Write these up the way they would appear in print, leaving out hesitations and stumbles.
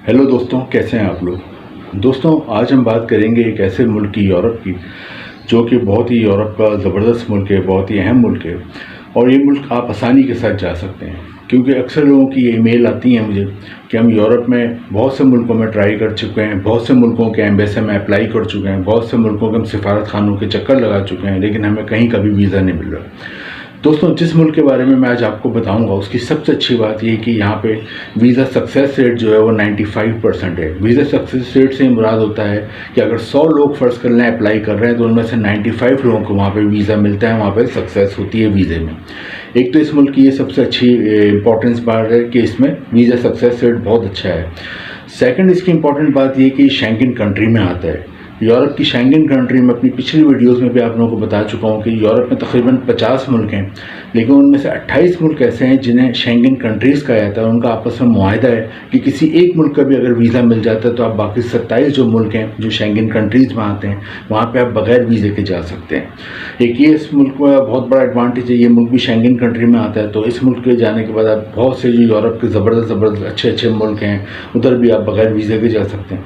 Hello दोस्तों, कैसे हैं आप लोग। दोस्तों, आज हम बात करेंगे एक ऐसे मुल्क की, यूरोप की, जो कि बहुत ही यूरोप का ज़बरदस्त मुल्क है, बहुत ही अहम मुल्क है। और ये मुल्क आप आसानी के साथ जा सकते हैं, क्योंकि अक्सर लोगों की ये ईमेल आती हैं मुझे कि हम यूरोप में बहुत से मुल्कों में ट्राई कर चुके हैं, बहुत से मुल्कों के एम्बेसी में अप्लाई कर चुके हैं, बहुत से मुल्कों के हम सिफारत खानों के चक्कर लगा चुके हैं, लेकिन हमें कहीं कभी वीज़ा नहीं मिल रहा। दोस्तों, जिस मुल्क के बारे में मैं आज आपको बताऊंगा, उसकी सबसे अच्छी बात ये कि यहाँ पे वीज़ा सक्सेस रेट जो है वो 95% है। वीज़ा सक्सेस रेट से मुराद होता है कि अगर 100 लोग फ़र्ज़ कर लें अप्लाई कर रहे हैं, तो उनमें से 95 लोगों को वहाँ पे वीज़ा मिलता है, वहाँ पे सक्सेस होती है वीज़े में। एक तो इस मुल्क की ये सबसे अच्छी इंपॉर्टेंस बात है कि इसमें वीज़ा सक्सेस रेट बहुत अच्छा है। सेकंड, इसकी इंपॉर्टेंट बात ये कि शेंगन कंट्री में आता है। यूरोप की शेंगन कंट्री में अपनी पिछली वीडियोस में भी आप लोगों को बता चुका हूँ कि यूरोप में तकरीबन 50 मुल्क हैं, लेकिन उनमें से 28 मुल्क ऐसे हैं जिन्हें शेंगन कंट्रीज़ कहा जाता है। उनका आपस में मुआहदा है कि किसी एक मुल्क का भी अगर वीज़ा मिल जाता है तो आप बाकी 27 जो मुल्क हैं जो शेंगन कंट्रीज़ में आते हैं, वहाँ पर आप बगैर वीज़े के जा सकते हैं। एक ये इस मुल्क का बहुत बड़ा एडवांटेज है, ये मुल्क भी शेंगन कंट्री में आता है, तो इस मुल्क के जाने के बाद आप बहुत से जो यूरोप के ज़बरदस्त अच्छे अच्छे मुल्क हैं, उधर भी आप बगैर वीज़े के जा सकते हैं।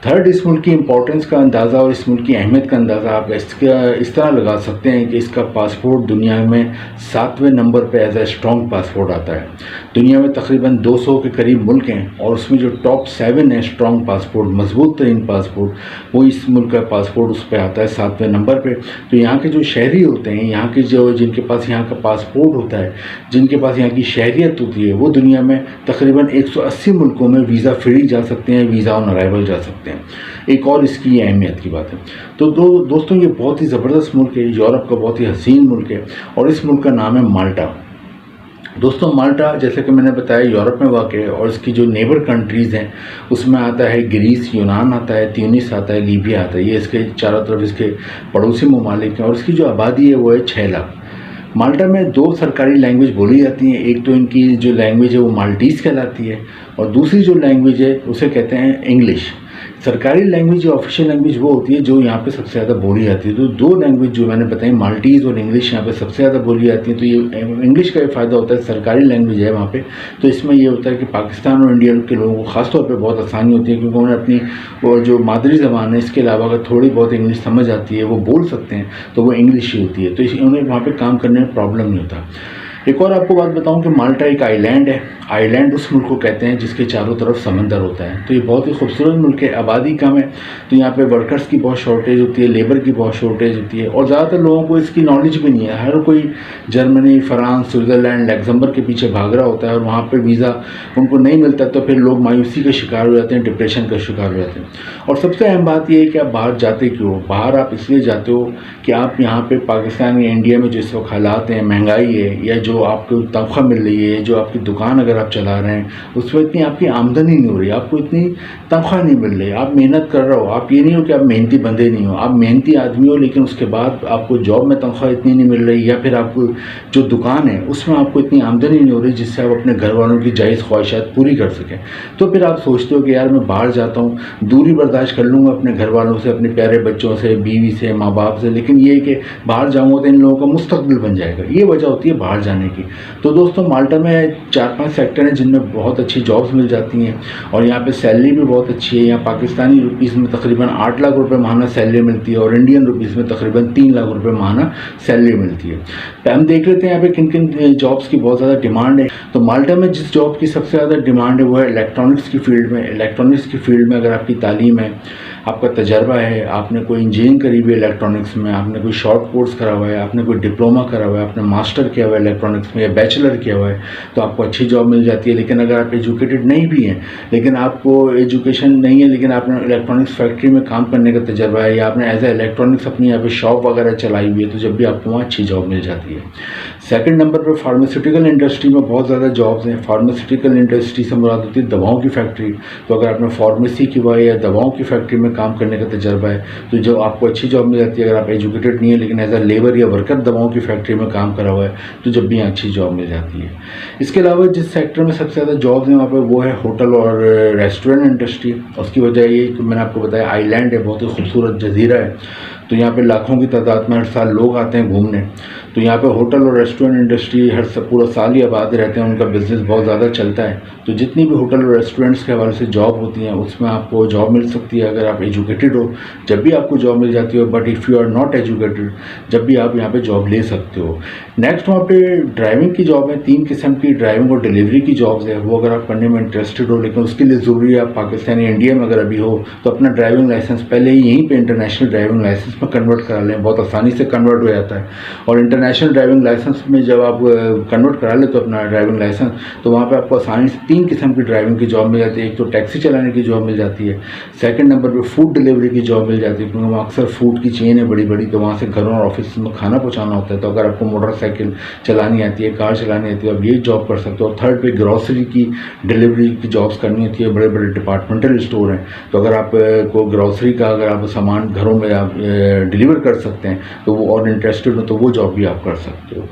थर्ड, इस मुल्क की इंपॉर्टेंस का अंदाज़ा और इस मुल्क की अहमियत का अंदाज़ा आप इस तरह लगा सकते हैं कि इसका पासपोर्ट दुनिया में 7वें नंबर पे एज ए स्ट्रॉन्ग पासपोर्ट आता है। दुनिया में तकरीबन 200 के करीब मुल्क हैं और उसमें जो टॉप 7 है स्ट्रॉन्ग पासपोर्ट, मजबूत तरीन पासपोर्ट, वो इस मुल्क का पासपोर्ट उस पर आता है 7वें नंबर पर। तो यहाँ के जो शहरी होते हैं, यहाँ के जो जिनके पास यहाँ का पासपोर्ट होता है, जिनके पास यहाँ की शहरियत होती है, वो दुनिया में तकरीबन 180 मुल्कों में वीज़ा फ्री जा सकते हैं, वीज़ा ऑन अराइवल जा सकते हैं। एक और इसकी अहमियत की बात है। तो दोस्तों, ये बहुत ही ज़बरदस्त मुल्क है, यूरोप का बहुत ही हसीन मुल्क है और इस मुल्क का नाम है माल्टा। दोस्तों, माल्टा जैसे कि मैंने बताया यूरोप में वाक़ है और इसकी जो नेबर कंट्रीज़ हैं उसमें आता है ग्रीस, यूनान आता है, ट्यूनिस आता है, लीबिया आता है। ये इसके चारों तरफ इसके पड़ोसी ममालिक हैं और इसकी जो आबादी है वो है 6 लाख। माल्टा में 2 सरकारी लैंग्वेज बोली जाती हैं। एक तो इनकी जो लैंग्वेज है वो माल्टीज़ कहलाती है और दूसरी जो लैंग्वेज है उसे कहते हैं इंग्लिश। सरकारी लैंग्वेज, ऑफिशियल लैंग्वेज वो होती है जो यहाँ पे सबसे ज़्यादा बोली जाती है। तो 2 लैंग्वेज जो मैंने बताई, माल्टीज़ और इंग्लिश, यहाँ पे सबसे ज़्यादा बोली जाती है। तो ये इंग्लिश का ये फ़ायदा होता है, सरकारी लैंग्वेज है वहाँ पे, तो इसमें ये होता है कि पाकिस्तान और इंडिया के लोगों को ख़ासतौर पे बहुत आसानी होती है, क्योंकि उन्हें अपनी वो जो मादरी ज़बान है इसके अलावा अगर थोड़ी बहुत इंग्लिश समझ आती है, वो बोल सकते हैं, तो वो इंग्लिश ही होती है, तो उन्हें वहाँ पर काम करने में प्रॉब्लम नहीं होता। एक और आपको बात बताऊं कि माल्टा एक आइलैंड है। आइलैंड उस मुल्क को कहते हैं जिसके चारों तरफ समंदर होता है। तो ये बहुत ही खूबसूरत मुल्क है, आबादी कम है, तो यहाँ पे वर्कर्स की बहुत शॉर्टेज होती है, लेबर की बहुत शॉर्टेज होती है और ज़्यादातर लोगों को इसकी नॉलेज भी नहीं है। हर कोई जर्मनी, फ्रांस, स्विट्ज़रलैंड, लग्जमबर्ग के पीछे भाग रहा होता है और वहाँ पर वीज़ा उनको नहीं मिलता, तो फिर लोग मायूसी का शिकार हो जाते हैं, डिप्रेशन का शिकार हो जाते हैं। और सबसे अहम बात यह है कि आप बाहर जाते क्यों? बाहर आप इसलिए जाते हो कि आप यहाँ पर पाकिस्तान या इंडिया में जिस वक्त हालात हैं, महंगाई है, या जो आपको तनख्वाह मिल रही है, जो आपकी दुकान अगर आप चला रहे हैं उसमें इतनी आपकी आमदनी नहीं हो रही, आपको इतनी तनख्वाह नहीं मिल रही, आप मेहनत कर रहे हो, आप ये नहीं हो कि आप मेहनती बंदे नहीं हो, आप मेहनती आदमी हो, लेकिन उसके बाद आपको जॉब में तनख्वाह इतनी नहीं मिल रही, या फिर आपको जो दुकान है उसमें आपको इतनी आमदनी नहीं हो रही जिससे आप अपने घर वालों की जायज़ ख्वाहिशात पूरी कर सकें। तो फिर आप सोचते हो कि यार मैं बाहर जाता हूँ, दूरी बर्दाश्त कर लूँगा अपने घर वालों से, अपने प्यारे बच्चों से, बीवी से, माँ बाप से, लेकिन ये कि बाहर जाऊँगा तो इन लोगों का मुस्तकबिल बन जाएगा। ये वजह होती है बाहर जाने की। तो दोस्तों, माल्टा में 4-5 सेक्टर हैं जिनमें बहुत अच्छी जॉब्स मिल जाती हैं और यहाँ पे सैलरी भी बहुत अच्छी है। यहाँ पाकिस्तानी रुपीस में तकरीबन 8 लाख रुपए माहाना सैलरी मिलती है और इंडियन रुपीस में तकरीबन 3 लाख रुपए माहाना सैलरी मिलती है। तो हम देख लेते हैं यहाँ पे किन किन जॉब्स की बहुत ज़्यादा डिमांड है। तो माल्टा में जिस जॉब की सबसे ज़्यादा डिमांड है वो है इलेक्ट्रॉनिक्स की फील्ड में। इलेक्ट्रॉनिक्स की फील्ड में अगर आपकी तालीम है, आपका तजर्बा है, आपने कोई इंजीनियरिंग करी हुई है इलेक्ट्रॉनिक्स में, आपने कोई शॉर्ट कोर्स करा हुआ है, आपने कोई डिप्लोमा करा हुआ है, आपने मास्टर किया हुआ है इलेक्ट्रॉनिक्स में या बैचलर किया हुआ है, तो आपको अच्छी जॉब मिल जाती है। लेकिन अगर आप एजुकेटेड नहीं भी हैं, लेकिन आपको एजुकेशन नहीं है, लेकिन आपने इलेक्ट्रॉनिक्स फैक्ट्री में काम करने का तजर्बा है या आपने एज ए इलेक्ट्रॉनिक्स अपनी यहाँ पे शॉप वगैरह चलाई हुई है, तो जब भी आपको वहाँ अच्छी जॉब मिल जाती है। सेकंड नंबर पर फार्मास्यूटिकल इंडस्ट्री में बहुत ज़्यादा जॉब्स हैं। फार्मास्यूटिकल इंडस्ट्री से मुराद होती है दवाओं की फैक्ट्री। तो अगर आपने फार्मेसी की हुआ है या दवाओं की फैक्ट्री में काम करने का तजर्बा है, तो जो आपको अच्छी जॉब मिल जाती है। अगर आप एजुकेटेड नहीं है लेकिन एज ए लेबर या वर्कर दवाओं की फैक्ट्री में काम करा हुआ है, तो जब भी अच्छी जॉब मिल जाती है। इसके अलावा जिस सेक्टर में सबसे ज़्यादा जॉब्स हैं वहाँ पर वो है होटल और रेस्टोरेंट इंडस्ट्री। उसकी वजह ये कि मैंने आपको बताया आइलैंड है, बहुत ही खूबसूरत जजीरा है, तो यहाँ पे लाखों की तादाद में हर साल लोग आते हैं घूमने। तो यहाँ पे होटल और रेस्टोरेंट इंडस्ट्री पूरा साल ही आबाद रहते हैं, उनका बिज़नेस बहुत ज़्यादा चलता है। तो जितनी भी होटल और रेस्टोरेंट्स के हवाले से जॉब होती हैं उसमें आपको जॉब मिल सकती है अगर आप एजुकेटेड हो। जब भी आपको जॉब मिल जाती हो, but if you are not educated, जब भी आप यहाँ पे जॉब ले सकते हो। नेक्स्ट वहाँ पे ड्राइविंग की जॉब है, 3 किस्म की ड्राइविंग और डिलीवरी की जॉब्स है। वो अगर आप करने में इंटरेस्टेड हो, लेकिन उसके लिए ज़रूरी है आप पाकिस्तानी इंडिया में अगर अभी हो तो अपना ड्राइविंग लाइसेंस पहले ही यहीं पे इंटरनेशनल ड्राइविंग लाइसेंस में कन्वर्ट करा लें। बहुत आसानी से कन्वर्ट हो जाता है। और इंटरनेशनल ड्राइविंग लाइसेंस में जब आप कन्वर्ट करा ले तो अपना ड्राइविंग लाइसेंस, तो वहाँ पे आपको आसानी से 3 किस्म की ड्राइविंग की जॉब मिल जाती है। एक तो टैक्सी चलाने की जॉब मिल जाती है, सेकंड नंबर पे फूड डिलीवरी की जॉब मिल जाती है, क्योंकि वहाँ अक्सर फूड की चेन है बड़ी बड़ी, तो वहाँ से घरों और ऑफिस में खाना पहुँचाना होता है। तो अगर आपको मोटरसाइकिल चलानी आती है, कार चलानी आती है, आप ये जॉब कर सकते हो। और थर्ड पे ग्रॉसरी की डिलीवरी की जॉब्स करनी होती है, बड़े बड़े डिपार्टमेंटल स्टोर हैं, तो अगर आप को ग्रॉसरी का अगर आप सामान घरों में आप डिलीवर कर सकते हैं तो वो और इंटरेस्टेड हो तो वो जॉब भी आप कर सकते हो।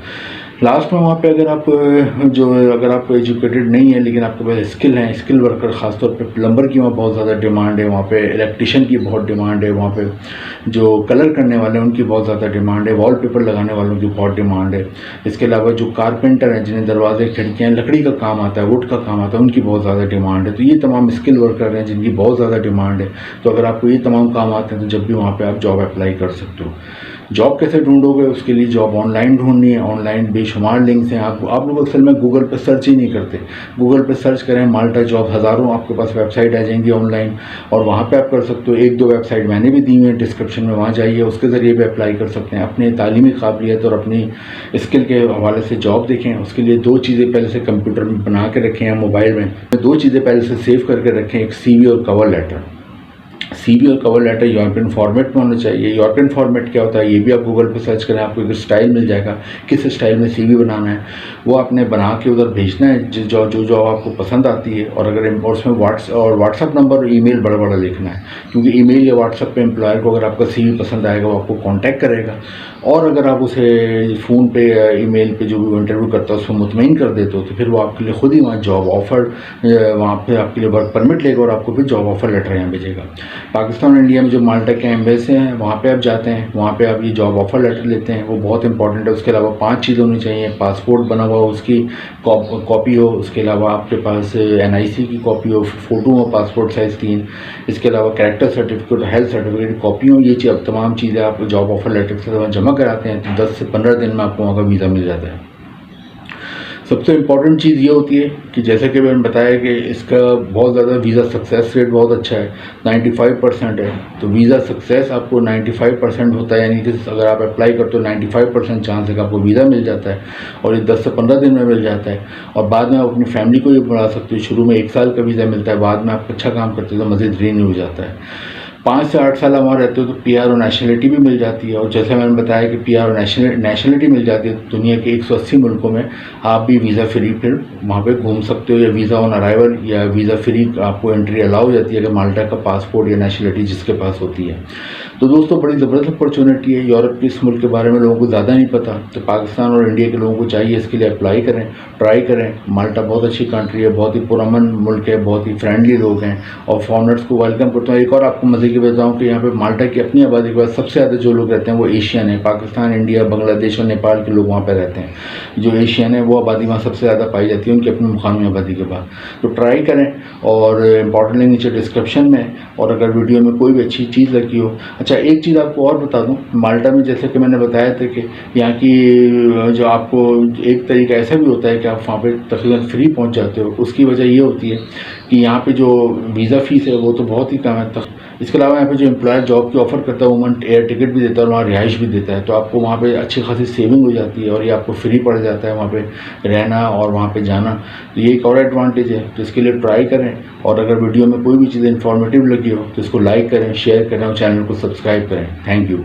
लास्ट में वहाँ पे अगर आप एजुकेटेड नहीं है लेकिन आपके पास स्किल है, स्किल वर्कर, ख़ासतौर पे प्लम्बर की वहाँ बहुत ज़्यादा डिमांड है, वहाँ पे इलेक्ट्रिशियन की बहुत डिमांड है, वहाँ पे जो कलर करने वाले हैं उनकी बहुत ज़्यादा डिमांड है, वॉलपेपर लगाने वालों की बहुत डिमांड है। इसके अलावा जो कारपेंटर हैं, जिन्हें दरवाजे खिड़कियाँ लकड़ी का काम आता है, वुड का काम आता है, उनकी बहुत ज़्यादा डिमांड है। तो ये तमाम स्किल वर्कर हैं जिनकी बहुत ज़्यादा डिमांड है। तो अगर आपको ये तमाम काम आते हैं तो जब भी वहाँ पर आप जॉब अप्लाई कर सकते हो। जॉब कैसे ढूंढोगे, उसके लिए जॉब ऑनलाइन ढूंढनी है। ऑनलाइन बेशुमार लिंक्स हैं। आप लोग अक्सर में गूगल पे सर्च ही नहीं करते। गूगल पे सर्च करें माल्टा जॉब, हज़ारों आपके पास वेबसाइट आ जाएंगी ऑनलाइन, और वहाँ पे आप कर सकते हो। 1-2 वेबसाइट मैंने भी दी हुई है डिस्क्रिप्शन में, वहाँ जाइए, उसके ज़रिए भी अप्लाई कर सकते हैं। अपनी तालीमी काबिलियत और अपनी स्किल के हवाले से जॉब देखें। उसके लिए 2 चीज़ें पहले से कंप्यूटर में बना के रखें या मोबाइल में 2 चीज़ें पहले से सेव करके रखें, एक CV और कवर लेटर। CV और कवर लेटर यूरोपियन फॉर्मेट में होना चाहिए। यूरोपियन फॉर्मेट क्या होता है ये भी आप गूगल पे सर्च करें, आपको एक स्टाइल मिल जाएगा, किस स्टाइल में CV बनाना है वो आपने बना के उधर भेजना है जो आपको पसंद आती है। और अगर उसमें व्हाट्सअप नंबर और ईमेल बड़ा बड़ा लिखना है, क्योंकि ईमेल या व्हाट्सअप पे एम्प्लॉयर को अगर आपका CV पसंद आएगा वो आपको कॉन्टैक्ट करेगा। और अगर आप उसे फ़ोन पे या ईमेल पे जो भी इंटरव्यू करता है उसको मुतमईन कर देते हो तो फिर वो आपके लिए खुद ही वहाँ जॉब ऑफ़र, वहाँ पे आपके लिए वर्क परमिट लेगा और आपको फिर जॉब ऑफ़र लेटर यहाँ भेजेगा। पाकिस्तान और इंडिया में जो माल्टा के एम्बेसी हैं वहाँ पे आप जाते हैं, वहाँ पे आप ये जॉब ऑफ़र लेटर लेते हैं, वो बहुत इंपॉर्टेंट है। उसके अलावा 5 चीज़ें होनी चाहिए। पासपोर्ट बना हुआ उसकी कॉपी हो, उसके अलावा आपके पास NIC की कॉपी हो, फ़ोटो हो पासपोर्ट साइज़ 3, इसके अलावा character certificate, health certificate copy हो। ये अब तमाम चीज़ें आप जॉब ऑफ़र लेटर से जमा कराते हैं तो 10 से 15 दिन में आपको वहाँ का वीज़ा मिल जाता है। सबसे इम्पॉर्टेंट चीज़ ये होती है कि जैसे कि मैंने बताया कि इसका बहुत ज़्यादा वीज़ा सक्सेस रेट बहुत अच्छा है, 95% है। तो वीज़ा सक्सेस आपको 95% होता है, यानी कि अगर आप अप्लाई करते हो 95% चांस है कि आपको वीज़ा मिल जाता है और ये 10 से 15 दिन में मिल जाता है। और बाद में आप अपनी फैमिली को ये बढ़ा सकते हो। शुरू में 1 साल का वीज़ा मिलता है, बाद में आप अच्छा काम करते हो तो मज़ीद रिन्यू हो जाता है। 5 से 8 साल वहाँ रहते हो तो PR और नेशनलिटी भी मिल जाती है। और जैसे मैंने बताया कि PR और नेशनलिटी मिल जाती है तो दुनिया के 180 मुल्कों में आप भी वीज़ा फ्री फिर वहाँ पे घूम सकते हो, या वीज़ा ऑन अराइवल या वीज़ा फ्री आपको एंट्री अलाउ हो जाती है अगर माल्टा का पासपोर्ट या नेशनलिटी जिसके पास होती है। तो दोस्तों बड़ी ज़बरदस्त अपॉर्चुनिटी है। यूरोप के इस मुल्क के बारे में लोगों को ज़्यादा नहीं पता, तो पाकिस्तान और इंडिया के लोगों को चाहिए इसके लिए अप्लाई करें, ट्राई करें। माल्टा बहुत अच्छी कंट्री है, बहुत ही पुरअमन मुल्क है, बहुत ही फ्रेंडली लोग हैं और फॉरनर्स को वेलकम करता हूँ। एक और आपको मज़े की बताऊँ कि यहाँ पे माल्टा की अपनी आबादी के बाद सबसे ज़्यादा जो लोग रहते हैं वो एशियन है। पाकिस्तान, इंडिया, बांग्लादेश और नेपाल के लोग वहाँ पर रहते हैं। जो एशियन है वो आबादी वहाँ सबसे ज़्यादा पाई जाती है उनकी अपनी मुकामी आबादी के बाद। तो ट्राई करें और इंपॉर्टेंट लिंक नीचे डिस्क्रिप्शन में। और अगर वीडियो में कोई भी अच्छी चीज़ लगी हो, अच्छा एक चीज़ आपको और बता दूं, माल्टा में जैसे कि मैंने बताया था कि यहाँ की जो आपको एक तरीका ऐसा भी होता है कि आप वहाँ पे तकरीबन फ्री पहुँच जाते हो। उसकी वजह ये होती है कि यहाँ पे जो वीज़ा फ़ीस है वो तो बहुत ही कम है। इसके अलावा यहाँ पे जो एम्प्लॉयर जॉब की ऑफ़र करता है वो एयर टिकट भी देता है और वहाँ रिहाइश भी देता है, तो आपको वहाँ पे अच्छी खासी सेविंग हो जाती है और ये आपको फ्री पड़ जाता है वहाँ पे रहना और वहाँ पे जाना। तो ये एक और एडवांटेज है, तो इसके लिए ट्राई करें। और अगर वीडियो में कोई भी चीज़ इन्फॉर्मेटिव लगी हो तो इसको लाइक करें, शेयर करें और चैनल को सब्सक्राइब करें। Thank you.